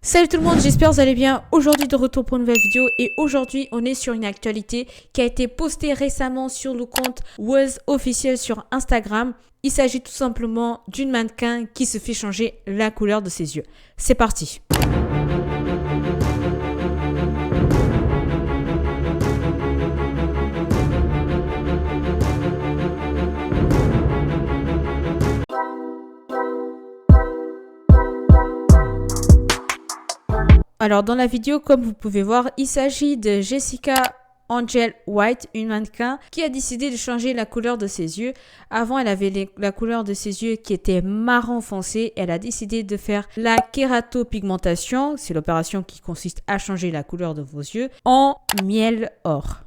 Salut tout le monde, j'espère que vous allez bien. Aujourd'hui de retour pour une nouvelle vidéo et aujourd'hui on est sur une actualité qui a été postée récemment sur le compte Was officiel sur Instagram. Il s'agit tout simplement d'une mannequin qui se fait changer la couleur de ses yeux. C'est parti. Alors dans la vidéo, comme vous pouvez voir, il s'agit de Jessica Angel White, une mannequin qui a décidé de changer la couleur de ses yeux. Avant, elle avait la couleur de ses yeux qui était marron foncé. Elle a décidé de faire la kératopigmentation, c'est l'opération qui consiste à changer la couleur de vos yeux, en miel or.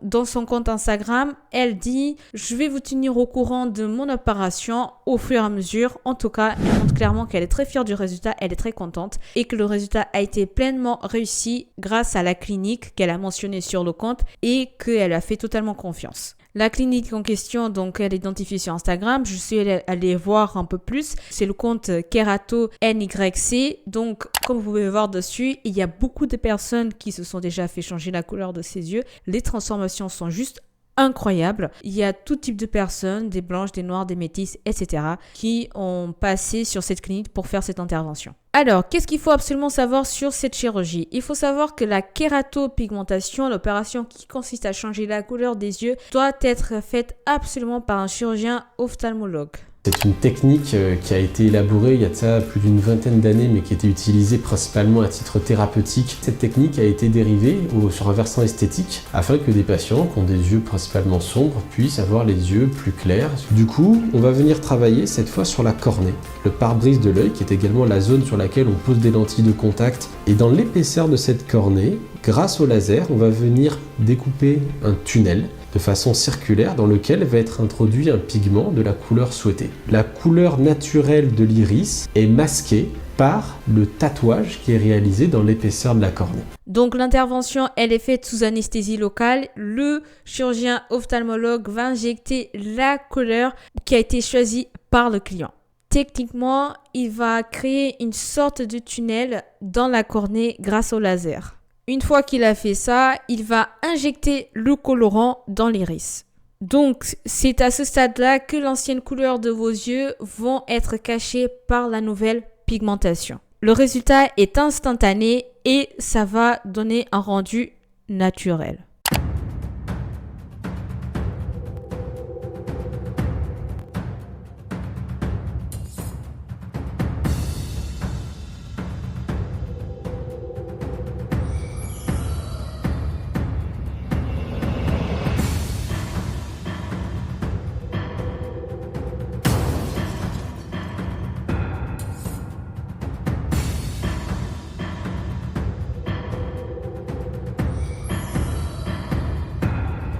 Dans son compte Instagram, elle dit « Je vais vous tenir au courant de mon opération au fur et à mesure. » En tout cas, elle montre clairement qu'elle est très fière du résultat, elle est très contente et que le résultat a été pleinement réussi grâce à la clinique qu'elle a mentionnée sur le compte et qu'elle a fait totalement confiance. La clinique en question, donc, elle est identifiée sur Instagram. Je suis allée voir un peu plus. C'est le compte Kerato NYC. Donc, comme vous pouvez voir dessus, il y a beaucoup de personnes qui se sont déjà fait changer la couleur de ses yeux. Les transformations sont juste incroyables. Il y a tout type de personnes, des blanches, des noires, des métisses, etc. qui ont passé sur cette clinique pour faire cette intervention. Alors, qu'est-ce qu'il faut absolument savoir sur cette chirurgie? Il faut savoir que la kératopigmentation, l'opération qui consiste à changer la couleur des yeux, doit être faite absolument par un chirurgien ophtalmologue. C'est une technique qui a été élaborée il y a de ça plus d'une vingtaine d'années, mais qui était utilisée principalement à titre thérapeutique. Cette technique a été dérivée sur un versant esthétique, afin que des patients qui ont des yeux principalement sombres puissent avoir les yeux plus clairs. Du coup, on va venir travailler cette fois sur la cornée, le pare-brise de l'œil, qui est également la zone sur laquelle on pose des lentilles de contact. Et dans l'épaisseur de cette cornée, grâce au laser, on va venir découper un tunnel de façon circulaire dans lequel va être introduit un pigment de la couleur souhaitée. La couleur naturelle de l'iris est masquée par le tatouage qui est réalisé dans l'épaisseur de la cornée. Donc l'intervention, elle est faite sous anesthésie locale. Le chirurgien ophtalmologue va injecter la couleur qui a été choisie par le client. Techniquement, il va créer une sorte de tunnel dans la cornée grâce au laser. Une fois qu'il a fait ça, il va injecter le colorant dans l'iris. Donc, c'est à ce stade-là que l'ancienne couleur de vos yeux vont être cachées par la nouvelle pigmentation. Le résultat est instantané et ça va donner un rendu naturel.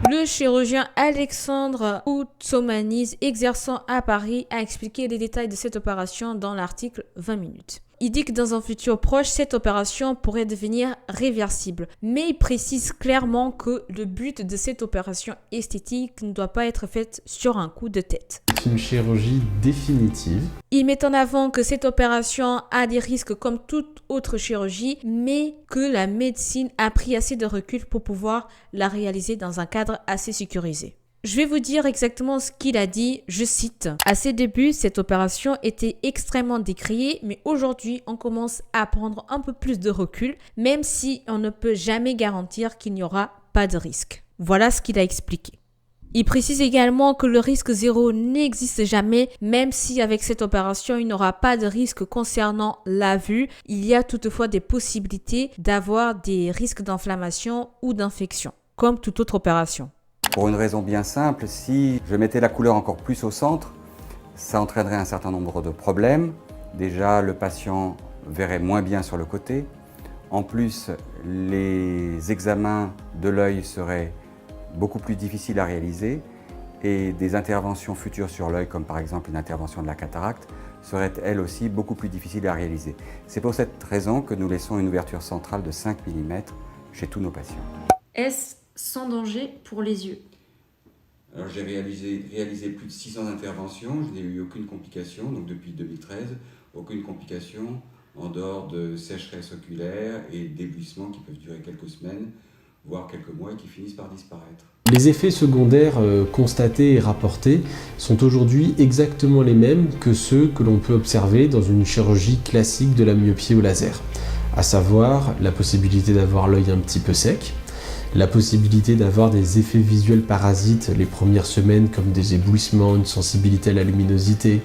Le chirurgien Alexandre Outsomanis, exerçant à Paris, a expliqué les détails de cette opération dans l'article 20 minutes. Il dit que dans un futur proche, cette opération pourrait devenir réversible. Mais il précise clairement que le but de cette opération esthétique ne doit pas être faite sur un coup de tête. C'est une chirurgie définitive. Il met en avant que cette opération a des risques comme toute autre chirurgie, mais que la médecine a pris assez de recul pour pouvoir la réaliser dans un cadre assez sécurisé. Je vais vous dire exactement ce qu'il a dit, je cite. « À ses débuts, cette opération était extrêmement décriée, mais aujourd'hui, on commence à prendre un peu plus de recul, même si on ne peut jamais garantir qu'il n'y aura pas de risque. » Voilà ce qu'il a expliqué. Il précise également que le risque zéro n'existe jamais, même si avec cette opération, il n'y aura pas de risque concernant la vue. Il y a toutefois des possibilités d'avoir des risques d'inflammation ou d'infection, comme toute autre opération. Pour une raison bien simple, si je mettais la couleur encore plus au centre, ça entraînerait un certain nombre de problèmes. Déjà, le patient verrait moins bien sur le côté. En plus, les examens de l'œil seraient beaucoup plus difficiles à réaliser et des interventions futures sur l'œil, comme par exemple une intervention de la cataracte, seraient elles aussi beaucoup plus difficiles à réaliser. C'est pour cette raison que nous laissons une ouverture centrale de 5 mm chez tous nos patients. Est-ce sans danger pour les yeux? Alors j'ai réalisé plus de 600 interventions, je n'ai eu aucune complication, donc depuis 2013, aucune complication en dehors de sécheresse oculaire et d'éblouissements qui peuvent durer quelques semaines, voire quelques mois et qui finissent par disparaître. Les effets secondaires constatés et rapportés sont aujourd'hui exactement les mêmes que ceux que l'on peut observer dans une chirurgie classique de la myopie au laser, à savoir la possibilité d'avoir l'œil un petit peu sec, la possibilité d'avoir des effets visuels parasites les premières semaines comme des éblouissements, une sensibilité à la luminosité,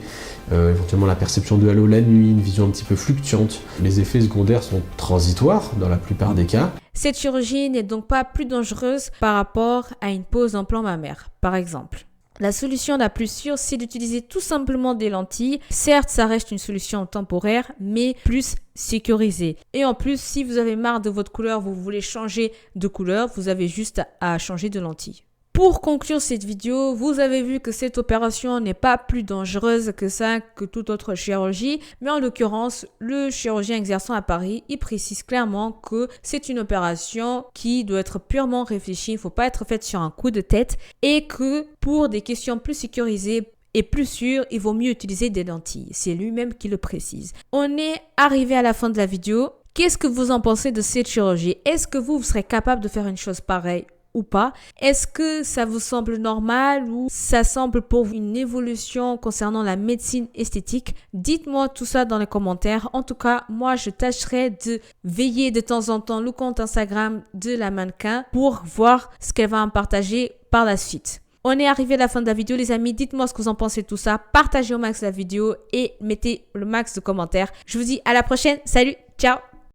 éventuellement la perception de halo la nuit, une vision un petit peu fluctuante. Les effets secondaires sont transitoires dans la plupart des cas. Cette chirurgie n'est donc pas plus dangereuse par rapport à une pose d'implant mammaire, par exemple. La solution la plus sûre, c'est d'utiliser tout simplement des lentilles. Certes, ça reste une solution temporaire, mais plus sécurisée. Et en plus, si vous avez marre de votre couleur, vous voulez changer de couleur, vous avez juste à changer de lentille. Pour conclure cette vidéo, vous avez vu que cette opération n'est pas plus dangereuse que ça, que toute autre chirurgie, mais en l'occurrence, le chirurgien exerçant à Paris, il précise clairement que c'est une opération qui doit être purement réfléchie, il ne faut pas être faite sur un coup de tête et que pour des questions plus sécurisées et plus sûres, il vaut mieux utiliser des lentilles. C'est lui-même qui le précise. On est arrivé à la fin de la vidéo. Qu'est-ce que vous en pensez de cette chirurgie? Est-ce que vous serez capable de faire une chose pareille ou pas? Est-ce que ça vous semble normal ou ça semble pour vous une évolution concernant la médecine esthétique? Dites-moi tout ça dans les commentaires. En tout cas, moi, je tâcherai de veiller de temps en temps le compte Instagram de la mannequin pour voir ce qu'elle va en partager par la suite. On est arrivé à la fin de la vidéo, les amis. Dites-moi ce que vous en pensez de tout ça. Partagez au max la vidéo et mettez le max de commentaires. Je vous dis à la prochaine. Salut, ciao!